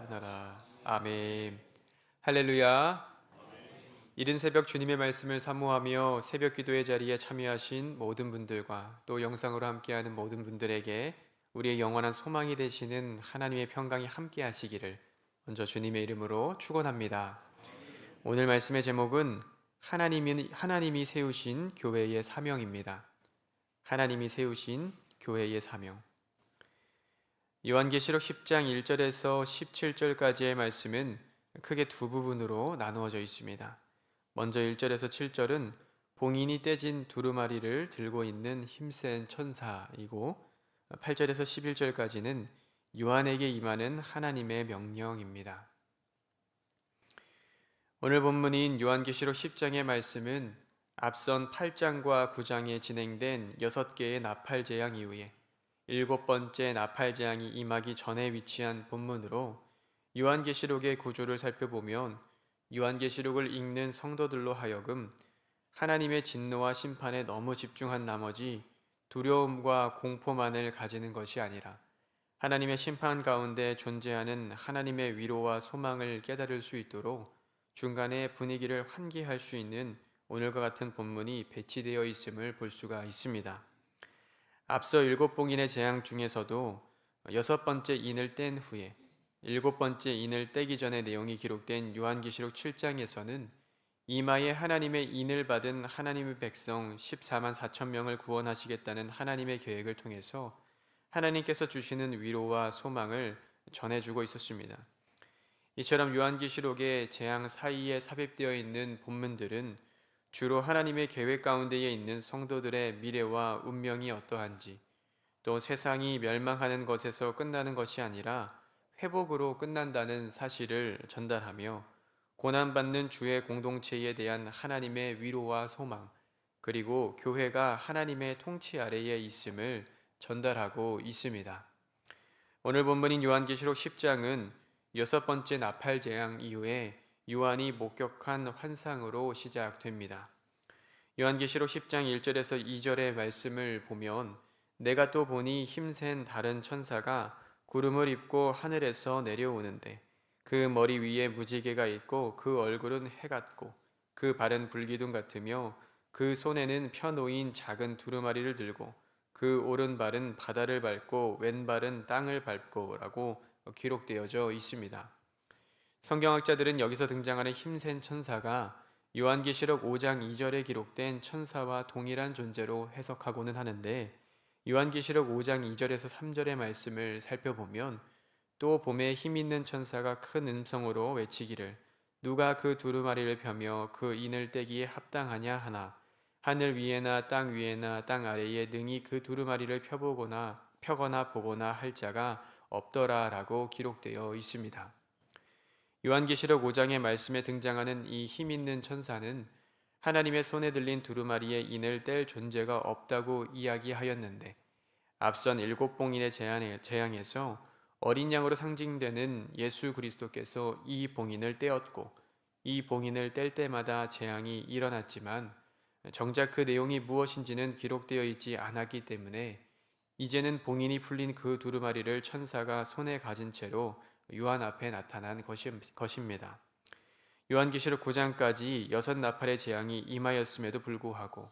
나라. 아멘. 할렐루야. 이른 새벽 주님의 말씀을 사모하며 새벽 기도의 자리에 참여하신 모든 분들과 또 영상으로 함께하는 모든 분들에게 우리의 영원한 소망이 되시는 하나님의 평강이 함께 하시기를 먼저 주님의 이름으로 축원합니다. 오늘 말씀의 제목은 하나님이 세우신 교회의 사명입니다. 하나님이 세우신 교회의 사명. 요한계시록 10장 1절에서 17절까지의 말씀은 크게 두 부분으로 나누어져 있습니다. 먼저 1절에서 7절은 봉인이 떼진 두루마리를 들고 있는 힘센 천사이고 8절에서 11절까지는 요한에게 임하는 하나님의 명령입니다. 오늘 본문인 요한계시록 10장의 말씀은 앞선 8장과 9장에 진행된 6개의 나팔 재앙 이후에 7번째 나팔 재앙이 임하기 전에 위치한 본문으로 요한계시록의 구조를 살펴보면 요한계시록을 읽는 성도들로 하여금 하나님의 진노와 심판에 너무 집중한 나머지 두려움과 공포만을 가지는 것이 아니라 하나님의 심판 가운데 존재하는 하나님의 위로와 소망을 깨달을 수 있도록 중간에 분위기를 환기할 수 있는 오늘과 같은 본문이 배치되어 있음을 볼 수가 있습니다. 앞서 7봉인의 재앙 중에서도 6번째 인을 뗀 후에 7번째 인을 떼기 전의 내용이 기록된 요한계시록 7장에서는 이마에 하나님의 인을 받은 하나님의 백성 14만 4천 명을 구원하시겠다는 하나님의 계획을 통해서 하나님께서 주시는 위로와 소망을 전해주고 있었습니다. 이처럼 요한계시록의 재앙 사이에 삽입되어 있는 본문들은 주로 하나님의 계획 가운데에 있는 성도들의 미래와 운명이 어떠한지, 또 세상이 멸망하는 것에서 끝나는 것이 아니라 회복으로 끝난다는 사실을 전달하며 고난받는 주의 공동체에 대한 하나님의 위로와 소망, 그리고 교회가 하나님의 통치 아래에 있음을 전달하고 있습니다. 오늘 본문인 요한계시록 10장은 6번째 나팔 재앙 이후에 요한이 목격한 환상으로 시작됩니다. 요한계시록 10장 1절에서 2절의 말씀을 보면 내가 또 보니 힘센 다른 천사가 구름을 입고 하늘에서 내려오는데 그 머리 위에 무지개가 있고 그 얼굴은 해 같고 그 발은 불기둥 같으며 그 손에는 펴놓인 작은 두루마리를 들고 그 오른발은 바다를 밟고 왼발은 땅을 밟고라고 기록되어져 있습니다. 성경학자들은 여기서 등장하는 힘센 천사가 요한계시록 5장 2절에 기록된 천사와 동일한 존재로 해석하고는 하는데 요한계시록 5장 2절에서 3절의 말씀을 살펴보면 또 봄에 힘있는 천사가 큰 음성으로 외치기를 누가 그 두루마리를 펴며 그 인을 떼기에 합당하냐 하나 하늘 위에나 땅 위에나 땅 아래에 능히 그 두루마리를 펴거나 보거나 할 자가 없더라라고 기록되어 있습니다. 요한계시록 5장의 말씀에 등장하는 이 힘있는 천사는 하나님의 손에 들린 두루마리의 인을 뗄 존재가 없다고 이야기하였는데 앞선 7봉인의 재앙에서 어린 양으로 상징되는 예수 그리스도께서 이 봉인을 떼었고 이 봉인을 뗄 때마다 재앙이 일어났지만 정작 그 내용이 무엇인지는 기록되어 있지 않았기 때문에 이제는 봉인이 풀린 그 두루마리를 천사가 손에 가진 채로 요한 앞에 나타난 것입니다. 요한계시록 9장까지 6나팔의 재앙이 임하였음에도 불구하고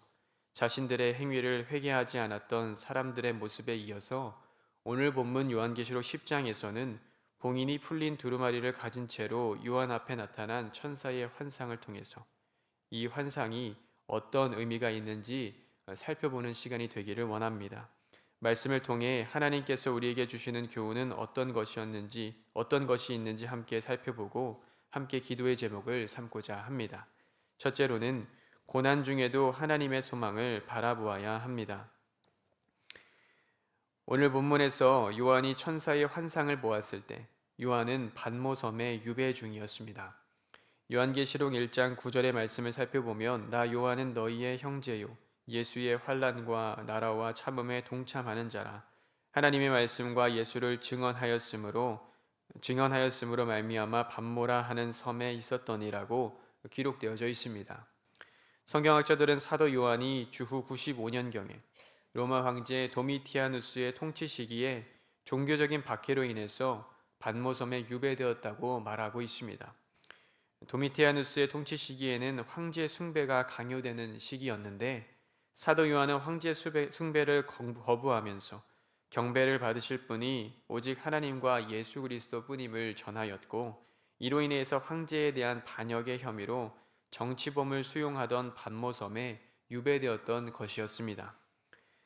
자신들의 행위를 회개하지 않았던 사람들의 모습에 이어서 오늘 본문 요한계시록 10장에서는 봉인이 풀린 두루마리를 가진 채로 요한 앞에 나타난 천사의 환상을 통해서 이 환상이 어떤 의미가 있는지 살펴보는 시간이 되기를 원합니다. 말씀을 통해 하나님께서 우리에게 주시는 교훈은 어떤 것이 있는지 함께 살펴보고 함께 기도의 제목을 삼고자 합니다. 첫째로는 고난 중에도 하나님의 소망을 바라보아야 합니다. 오늘 본문에서 요한이 천사의 환상을 보았을 때 요한은 반모섬의 유배 중이었습니다. 요한계시록 1장 9절의 말씀을 살펴보면 나 요한은 너희의 형제요 예수의 환난과 나라와 참음에 동참하는 자라 하나님의 말씀과 예수를 증언하였으므로 말미암아 반모라 하는 섬에 있었더니라고 기록되어져 있습니다. 성경학자들은 사도 요한이 주후 95년경에 로마 황제 도미티아누스의 통치 시기에 종교적인 박해로 인해서 반모섬에 유배되었다고 말하고 있습니다. 도미티아누스의 통치 시기에는 황제 숭배가 강요되는 시기였는데 사도 요한은 황제 숭배를 거부하면서 경배를 받으실 분이 오직 하나님과 예수 그리스도 뿐임을 전하였고, 이로 인해서 황제에 대한 반역의 혐의로 정치범을 수용하던 반모섬에 유배되었던 것이었습니다.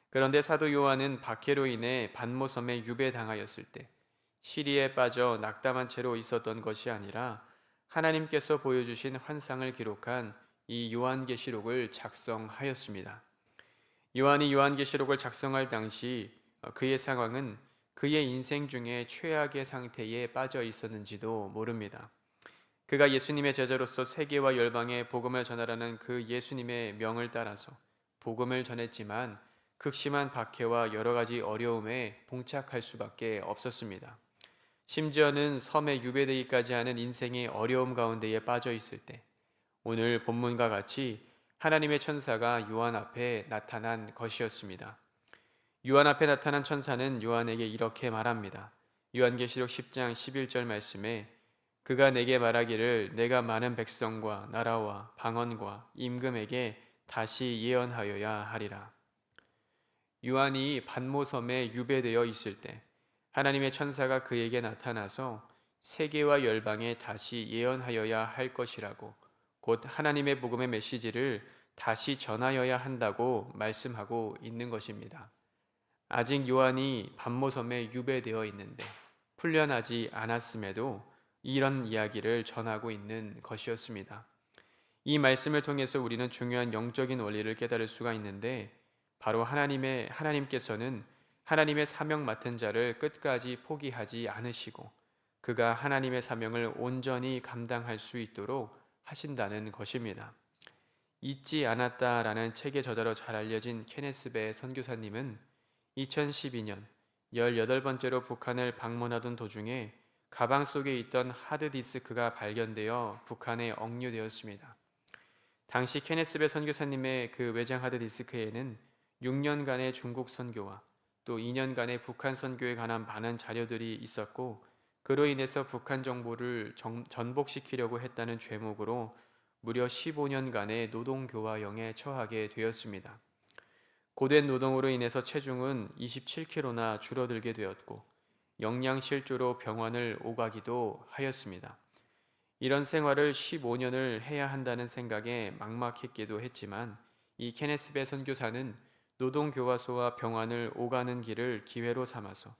그런데 사도 요한은 박해로 인해 반모섬에 유배당하였을 때 시리에 빠져 낙담한 채로 있었던 것이 아니라 하나님께서 보여주신 환상을 기록한 이 요한계시록을 작성하였습니다. 요한이 요한계시록을 작성할 당시 그의 상황은 그의 인생 중에 최악의 상태에 빠져 있었는지도 모릅니다. 그가 예수님의 제자로서 세계와 열방에 복음을 전하라는 그 예수님의 명을 따라서 복음을 전했지만 극심한 박해와 여러 가지 어려움에 봉착할 수밖에 없었습니다. 심지어는 섬에 유배되기까지 하는 인생의 어려움 가운데에 빠져 있을 때 오늘 본문과 같이 하나님의 천사가 요한 앞에 나타난 것이었습니다. 요한 앞에 나타난 천사는 요한에게 이렇게 말합니다. 요한계시록 10장 11절 말씀에 그가 내게 말하기를 내가 많은 백성과 나라와 방언과 임금에게 다시 예언하여야 하리라. 요한이 반모섬에 유배되어 있을 때 하나님의 천사가 그에게 나타나서 세계와 열방에 다시 예언하여야 할 것이라고, 곧 하나님의 복음의 메시지를 다시 전하여야 한다고 말씀하고 있는 것입니다. 아직 요한이 반모섬에 유배되어 있는데 풀려나지 않았음에도 이런 이야기를 전하고 있는 것이었습니다. 이 말씀을 통해서 우리는 중요한 영적인 원리를 깨달을 수가 있는데, 바로 하나님께서는 하나님의 사명 맡은 자를 끝까지 포기하지 않으시고 그가 하나님의 사명을 온전히 감당할 수 있도록 하신다는 것입니다. 잊지 않았다라는 책의 저자로 잘 알려진 케네스 베 선교사님은 2012년 18번째로 북한을 방문하던 도중에 가방 속에 있던 하드디스크가 발견되어 북한에 억류되었습니다. 당시 케네스 베 선교사님의 그 외장 하드디스크에는 6년간의 중국 선교와 또 2년간의 북한 선교에 관한 많은 자료들이 있었고, 그로 인해서 북한 정보를 전복시키려고 했다는 죄목으로 무려 15년간의 노동교화형에 처하게 되었습니다. 고된 노동으로 인해서 체중은 27kg나 줄어들게 되었고 영양실조로 병원을 오가기도 하였습니다. 이런 생활을 15년을 해야 한다는 생각에 막막했기도 했지만 이 케네스 베 선교사는 노동교화소와 병원을 오가는 길을 기회로 삼아서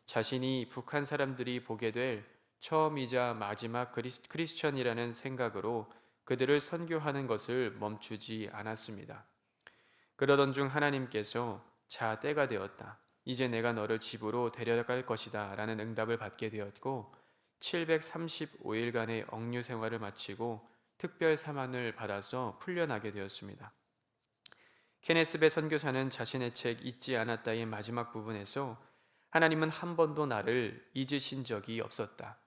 자신이 북한 사람들이 보게 될 처음이자 마지막 크리스천이라는 생각으로 그들을 선교하는 것을 멈추지 않았습니다. 그러던 중 하나님께서 자, 때가 되었다. 이제 내가 너를 집으로 데려갈 것이다 라는 응답을 받게 되었고 735일간의 억류 생활을 마치고 특별 사만을 받아서 풀려나게 되었습니다. 케네스 베 선교사는 자신의 책 잊지 않았다의 마지막 부분에서 하나님은 한 번도 나를 잊으신 적이 없었다.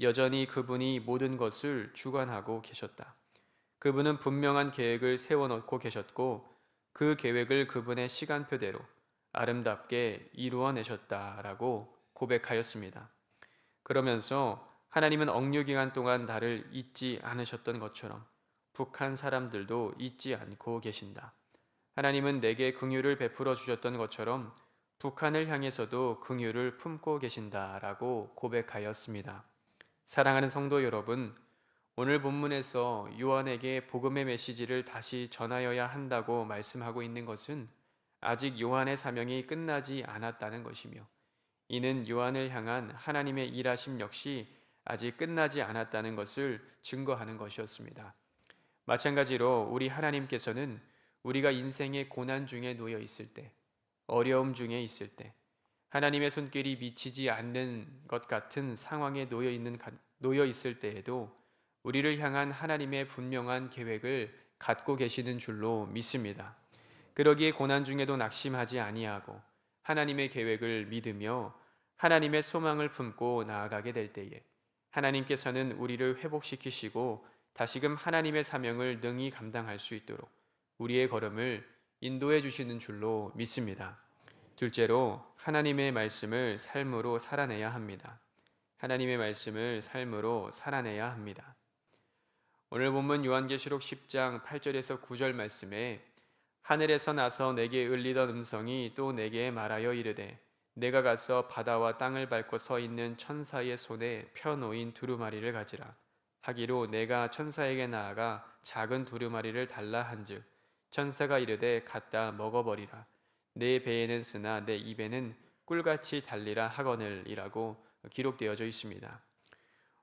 여전히 그분이 모든 것을 주관하고 계셨다. 그분은 분명한 계획을 세워놓고 계셨고 그 계획을 그분의 시간표대로 아름답게 이루어내셨다라고 고백하였습니다. 그러면서 하나님은 억류 기간 동안 나를 잊지 않으셨던 것처럼 북한 사람들도 잊지 않고 계신다. 하나님은 내게 긍휼을 베풀어 주셨던 것처럼 북한을 향해서도 긍휼을 품고 계신다라고 고백하였습니다. 사랑하는 성도 여러분, 오늘 본문에서 요한에게 복음의 메시지를 다시 전하여야 한다고 말씀하고 있는 것은 아직 요한의 사명이 끝나지 않았다는 것이며, 이는 요한을 향한 하나님의 일하심 역시 아직 끝나지 않았다는 것을 증거하는 것이었습니다. 마찬가지로 우리 하나님께서는 우리가 인생의 고난 중에 놓여 있을 때, 어려움 중에 있을 때, 하나님의 손길이 미치지 않는 것 같은 상황에 놓여 있을 때에도 우리를 향한 하나님의 분명한 계획을 갖고 계시는 줄로 믿습니다. 그러기에 고난 중에도 낙심하지 아니하고 하나님의 계획을 믿으며 하나님의 소망을 품고 나아가게 될 때에 하나님께서는 우리를 회복시키시고 다시금 하나님의 사명을 능히 감당할 수 있도록 우리의 걸음을 인도해 주시는 줄로 믿습니다. 둘째로 하나님의 말씀을 삶으로 살아내야 합니다. 하나님의 말씀을 삶으로 살아내야 합니다. 오늘 본문 요한계시록 10장 8절에서 9절 말씀에 하늘에서 나서 내게 울리던 음성이 또 내게 말하여 이르되 내가 가서 바다와 땅을 밟고 서 있는 천사의 손에 펴놓인 두루마리를 가지라 하기로 내가 천사에게 나아가 작은 두루마리를 달라 한즉 천사가 이르되 갖다 먹어버리라 내 배에는 쓰나 내 입에는 꿀같이 달리라 하거늘이라고 기록되어져 있습니다.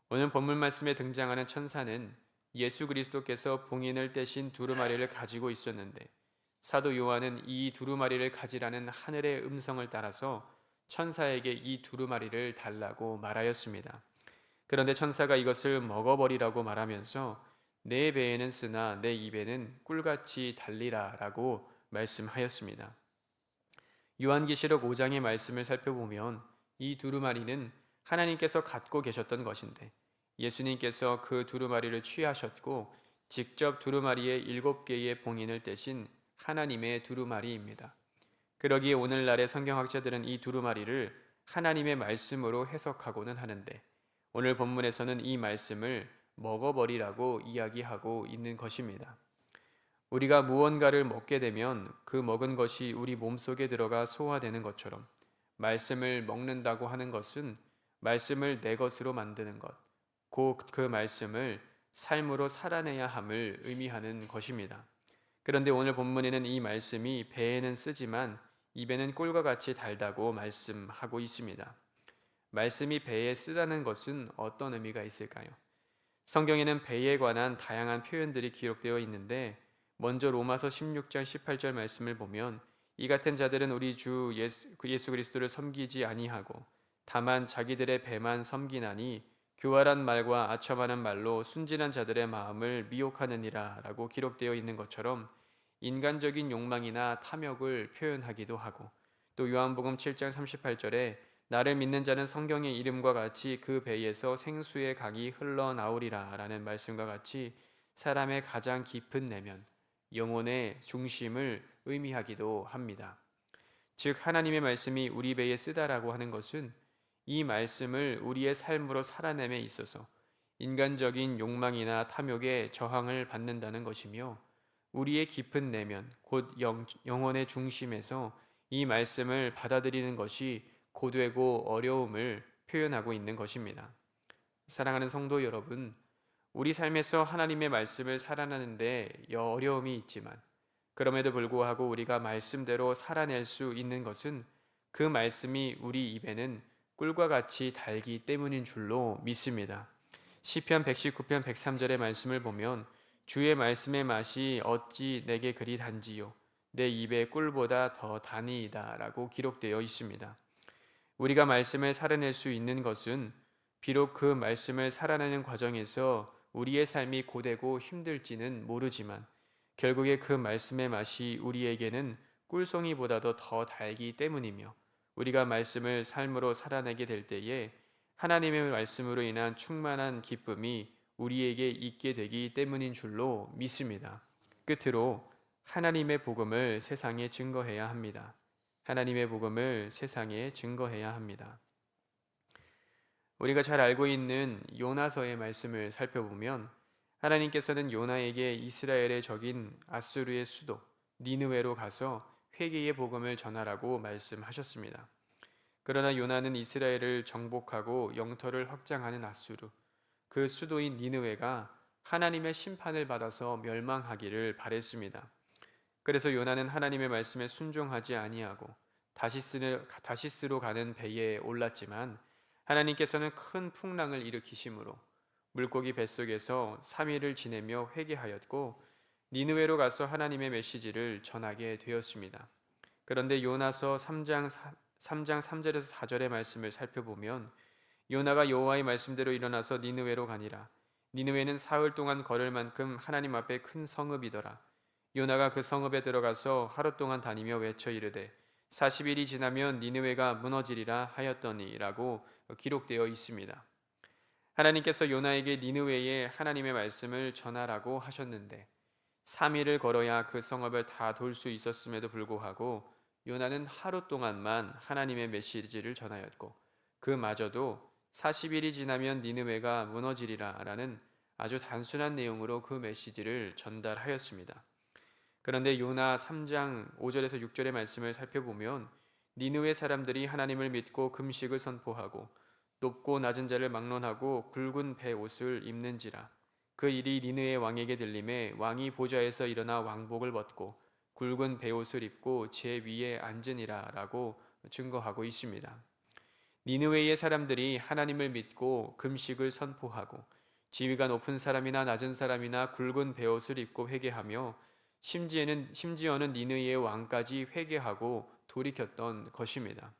오늘 본문 말씀에 등장하는 천사는 예수 그리스도께서 봉인을 떼신 두루마리를 가지고 있었는데 사도 요한은 이 두루마리를 가지라는 하늘의 음성을 따라서 천사에게 이 두루마리를 달라고 말하였습니다. 그런데 천사가 이것을 먹어버리라고 말하면서 내 배에는 쓰나 내 입에는 꿀같이 달리라 라고 말씀하였습니다. 요한계시록 5장의 말씀을 살펴보면 이 두루마리는 하나님께서 갖고 계셨던 것인데 예수님께서 그 두루마리를 취하셨고 직접 두루마리의 7개의 봉인을 떼신 하나님의 두루마리입니다. 그러기에 오늘날의 성경학자들은 이 두루마리를 하나님의 말씀으로 해석하고는 하는데 오늘 본문에서는 이 말씀을 먹어버리라고 이야기하고 있는 것입니다. 우리가 무언가를 먹게 되면 그 먹은 것이 우리 몸속에 들어가 소화되는 것처럼 말씀을 먹는다고 하는 것은 말씀을 내 것으로 만드는 것, 곧 그 말씀을 삶으로 살아내야 함을 의미하는 것입니다. 그런데 오늘 본문에는 이 말씀이 배에는 쓰지만 입에는 꿀과 같이 달다고 말씀하고 있습니다. 말씀이 배에 쓰다는 것은 어떤 의미가 있을까요? 성경에는 배에 관한 다양한 표현들이 기록되어 있는데 먼저 로마서 16장 18절 말씀을 보면 이 같은 자들은 우리 주 예수 그리스도를 섬기지 아니하고 다만 자기들의 배만 섬기나니 교활한 말과 아첨하는 말로 순진한 자들의 마음을 미혹하느니라 라고 기록되어 있는 것처럼 인간적인 욕망이나 탐욕을 표현하기도 하고 또 요한복음 7장 38절에 나를 믿는 자는 성경의 이름과 같이 그 배에서 생수의 강이 흘러나오리라 라는 말씀과 같이 사람의 가장 깊은 내면, 영혼의 중심을 의미하기도 합니다. 즉 하나님의 말씀이 우리 배에 쓰다라고 하는 것은 이 말씀을 우리의 삶으로 살아냄에 있어서 인간적인 욕망이나 탐욕에 저항을 받는다는 것이며 우리의 깊은 내면, 곧 영혼의 중심에서 이 말씀을 받아들이는 것이 고되고 어려움을 표현하고 있는 것입니다. 사랑하는 성도 여러분, 우리 삶에서 하나님의 말씀을 살아내는데 어려움이 있지만 그럼에도 불구하고 우리가 말씀대로 살아낼 수 있는 것은 그 말씀이 우리 입에는 꿀과 같이 달기 때문인 줄로 믿습니다. 시편 119편 103절의 말씀을 보면 주의 말씀의 맛이 어찌 내게 그리 단지요 내 입에 꿀보다 더 다니이다 라고 기록되어 있습니다. 우리가 말씀을 살아낼 수 있는 것은 비록 그 말씀을 살아내는 과정에서 우리의 삶이 고되고 힘들지는 모르지만 결국에 그 말씀의 맛이 우리에게는 꿀송이보다도 더 달기 때문이며 우리가 말씀을 삶으로 살아내게 될 때에 하나님의 말씀으로 인한 충만한 기쁨이 우리에게 있게 되기 때문인 줄로 믿습니다. 끝으로 하나님의 복음을 세상에 증거해야 합니다. 하나님의 복음을 세상에 증거해야 합니다. 우리가 잘 알고 있는 요나서의 말씀을 살펴보면 하나님께서는 요나에게 이스라엘의 적인 아수르의 수도 니느웨로 가서 회개의 복음을 전하라고 말씀하셨습니다. 그러나 요나는 이스라엘을 정복하고 영토를 확장하는 아수르, 그 수도인 니느웨가 하나님의 심판을 받아서 멸망하기를 바랬습니다. 그래서 요나는 하나님의 말씀에 순종하지 아니하고 다시스로 가는 배에 올랐지만 하나님께서는 큰 풍랑을 일으키심으로 물고기 뱃속에서 3일을 지내며 회개하였고 니느웨로 가서 하나님의 메시지를 전하게 되었습니다. 그런데 요나서 3장 3절에서 4절의 말씀을 살펴보면 요나가 여호와의 말씀대로 일어나서 니느웨로 가니라. 니느웨는 사흘 동안 걸을 만큼 하나님 앞에 큰 성읍이더라. 요나가 그 성읍에 들어가서 하루 동안 다니며 외쳐 이르되 40일이 지나면 니느웨가 무너지리라 하였더니라고 기록되어 있습니다. 하나님께서 요나에게 니느웨에 하나님의 말씀을 전하라고 하셨는데 3일을 걸어야 그 성읍을 다 돌 수 있었음에도 불구하고 요나는 하루 동안만 하나님의 메시지를 전하였고 그마저도 40일이 지나면 니느웨가 무너지리라 라는 아주 단순한 내용으로 그 메시지를 전달하였습니다. 그런데 요나 3장 5절에서 6절의 말씀을 살펴보면 니느웨 사람들이 하나님을 믿고 금식을 선포하고 높고 낮은 자를 막론하고 굵은 배 옷을 입는지라. 그 일이 니느웨 왕에게 들림에 왕이 보좌에서 일어나 왕복을 벗고 굵은 배 옷을 입고 제 위에 앉으니라 라고 증거하고 있습니다. 니느웨의 사람들이 하나님을 믿고 금식을 선포하고 지위가 높은 사람이나 낮은 사람이나 굵은 베옷을 입고 회개하며 심지어는 니느웨의 왕까지 회개하고 돌이켰던 것입니다.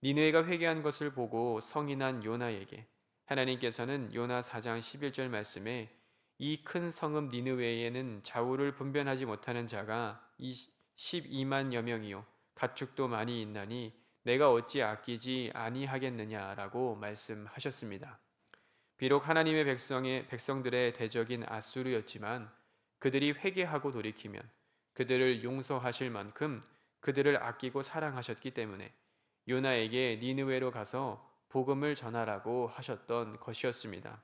니느웨가 회개한 것을 보고 성이 난 요나에게 하나님께서는 요나 4장 11절 말씀에 이 큰 성읍 니느웨에는 좌우를 분별하지 못하는 자가 12만여 명이요 가축도 많이 있나니 내가 어찌 아끼지 아니하겠느냐라고 말씀하셨습니다. 비록 하나님의 백성들의 대적인 아수르였지만 그들이 회개하고 돌이키면 그들을 용서하실 만큼 그들을 아끼고 사랑하셨기 때문에 요나에게 니느웨로 가서 복음을 전하라고 하셨던 것이었습니다.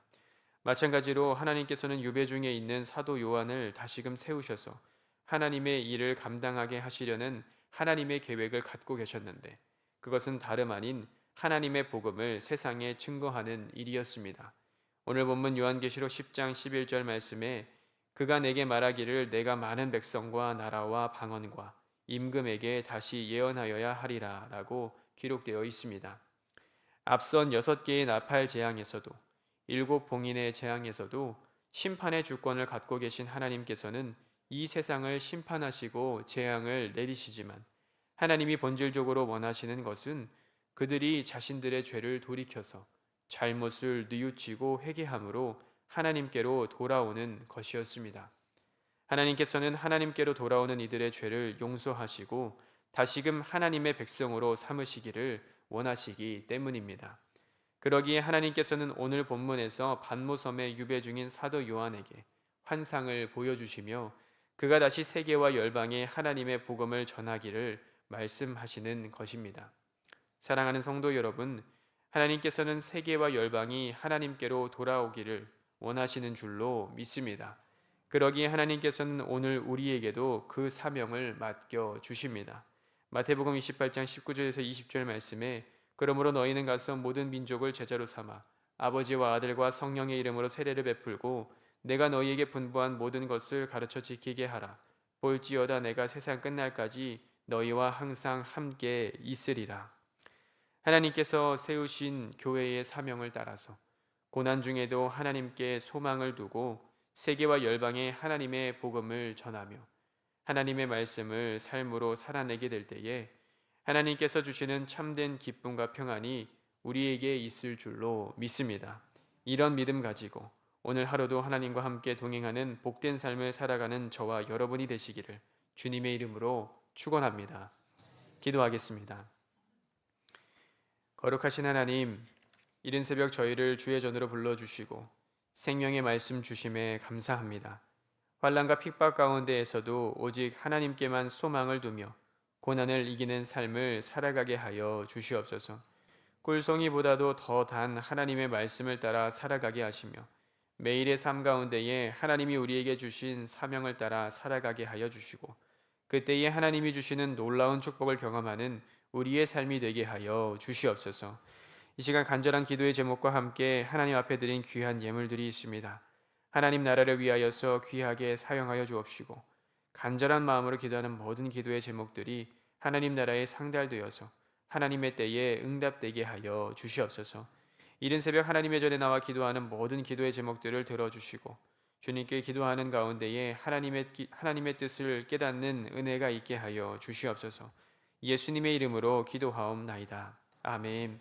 마찬가지로 하나님께서는 유배 중에 있는 사도 요한을 다시금 세우셔서 하나님의 일을 감당하게 하시려는 하나님의 계획을 갖고 계셨는데 그것은 다름 아닌 하나님의 복음을 세상에 증거하는 일이었습니다. 오늘 본문 요한계시록 10장 11절 말씀에 그가 내게 말하기를 내가 많은 백성과 나라와 방언과 임금에게 다시 예언하여야 하리라 라고 기록되어 있습니다. 앞선 6개의 나팔 재앙에서도 7봉인의 재앙에서도 심판의 주권을 갖고 계신 하나님께서는 이 세상을 심판하시고 재앙을 내리시지만 하나님이 본질적으로 원하시는 것은 그들이 자신들의 죄를 돌이켜서 잘못을 뉘우치고 회개함으로 하나님께로 돌아오는 것이었습니다. 하나님께서는 하나님께로 돌아오는 이들의 죄를 용서하시고 다시금 하나님의 백성으로 삼으시기를 원하시기 때문입니다. 그러기에 하나님께서는 오늘 본문에서 반모섬에 유배 중인 사도 요한에게 환상을 보여주시며 그가 다시 세계와 열방에 하나님의 복음을 전하기를 말씀하시는 것입니다. 사랑하는 성도 여러분, 하나님께서는 세계와 열방이 하나님께로 돌아오기를 원하시는 줄로 믿습니다. 그러기에 하나님께서는 오늘 우리에게도 그 사명을 맡겨 주십니다. 마태복음 28장 19절에서 20절 말씀에 그러므로 너희는 가서 모든 민족을 제자로 삼아 아버지와 아들과 성령의 이름으로 세례를 베풀고 내가 너희에게 분부한 모든 것을 가르쳐 지키게 하라. 볼지어다 내가 세상 끝날까지 너희와 항상 함께 있으리라. 하나님께서 세우신 교회의 사명을 따라서 고난 중에도 하나님께 소망을 두고 세계와 열방에 하나님의 복음을 전하며 하나님의 말씀을 삶으로 살아내게 될 때에 하나님께서 주시는 참된 기쁨과 평안이 우리에게 있을 줄로 믿습니다. 이런 믿음 가지고 오늘 하루도 하나님과 함께 동행하는 복된 삶을 살아가는 저와 여러분이 되시기를 주님의 이름으로 축원합니다. 기도하겠습니다. 거룩하신 하나님, 이른 새벽 저희를 주의 전으로 불러주시고 생명의 말씀 주심에 감사합니다. 환난과 핍박 가운데에서도 오직 하나님께만 소망을 두며 고난을 이기는 삶을 살아가게 하여 주시옵소서. 꿀송이보다도 더 단 하나님의 말씀을 따라 살아가게 하시며 매일의 삶 가운데에 하나님이 우리에게 주신 사명을 따라 살아가게 하여 주시고 그때에 하나님이 주시는 놀라운 축복을 경험하는 우리의 삶이 되게 하여 주시옵소서. 이 시간 간절한 기도의 제목과 함께 하나님 앞에 드린 귀한 예물들이 있습니다. 하나님 나라를 위하여서 귀하게 사용하여 주옵시고 간절한 마음으로 기도하는 모든 기도의 제목들이 하나님 나라에 상달되어서 하나님의 때에 응답되게 하여 주시옵소서. 이른 새벽 하나님의 전에 나와 기도하는 모든 기도의 제목들을 들어주시고 주님께 기도하는 가운데에 하나님의 뜻을 깨닫는 은혜가 있게 하여 주시옵소서. 예수님의 이름으로 기도하옵나이다. 아멘.